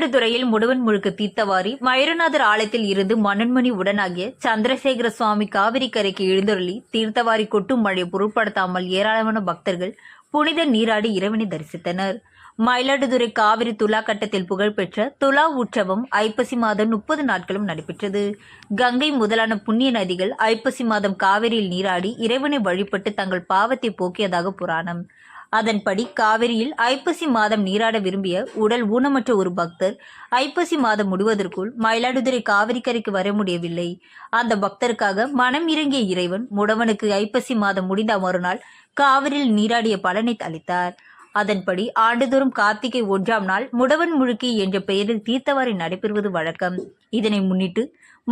மயிலாடுதுறையில் முடுவன் முழுக்க தீர்த்தவாரி மயூரநாதர் ஆலயத்தில் இருந்து மனோன்மணி உடனாகிய சந்திரசேகர சுவாமி காவிரி கரைக்கு எழுந்தருளி தீர்த்தவாரி கொட்டும் மழையை பொருட்படுத்தாமல் ஏராளமான பக்தர்கள் புனித நீராடி இறைவனை தரிசித்தனர். மயிலாடுதுறை காவிரி துலா கட்டத்தில் புகழ்பெற்ற துலா உற்சவம் ஐப்பசி மாதம் 30 நாட்களும் நடைபெற்றது. கங்கை முதலான புண்ணிய நதிகள் ஐப்பசி மாதம் காவிரியில் நீராடி இறைவனை வழிபட்டு தங்கள் பாவத்தை போக்கியதாக புராணம். அதன்படி காவிரியில் ஐப்பசி மாதம் நீராட விரும்பிய உடல் ஊனமற்ற ஒரு பக்தர் ஐப்பசி மாதம் முடிவதற்குள் மயிலாடுதுறை காவிரி கரைக்கு வர முடியவில்லை. அந்த பக்தருக்காக மனம் இறங்கிய இறைவன் முடவனுக்கு ஐப்பசி மாதம் முடிந்த மறுநாள் காவிரியில் நீராடிய பலனை அளித்தார். அதன்படி ஆண்டுதோறும் கார்த்திகை 1ஆம் நாள் முடவன் முழுக்கி என்ற பெயரில் தீர்த்தவாரி நடைபெறுவது வழக்கம். இதனை முன்னிட்டு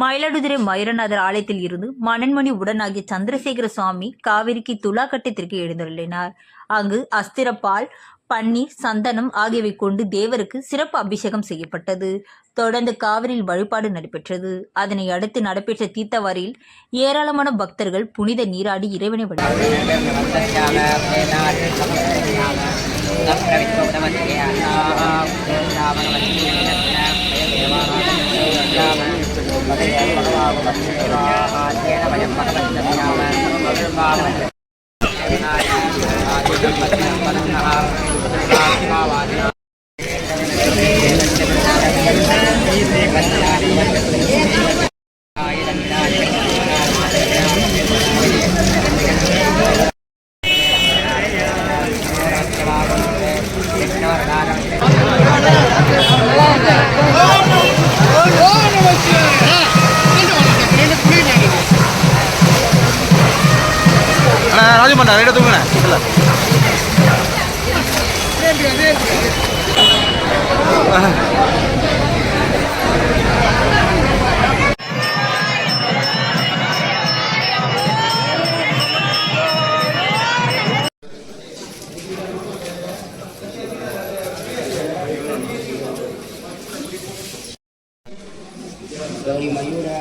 மயிலாடுதுறை மயூரநாதர் ஆலயத்தில் இருந்து மனோன்மணி உடனாகிய சந்திரசேகர சுவாமி காவிரிக்கு துலா கட்டத்திற்கு எழுந்தருளினார். அங்கு அஸ்திரப்பால், பன்னீர், சந்தனம் ஆகியவை கொண்டு தேவருக்கு சிறப்பு அபிஷேகம் செய்யப்பட்டது. தொடர்ந்து காவிரியில் வழிபாடு நடைபெற்றது. அதனை அடுத்து நடைபெற்ற தீர்த்தவாரியில் ஏராளமான பக்தர்கள் புனித நீராடி இறைவனை வழிபட்டனர். ராஜு பண்ணா ரெண்டு தூங்குனேன் Dari Mayura,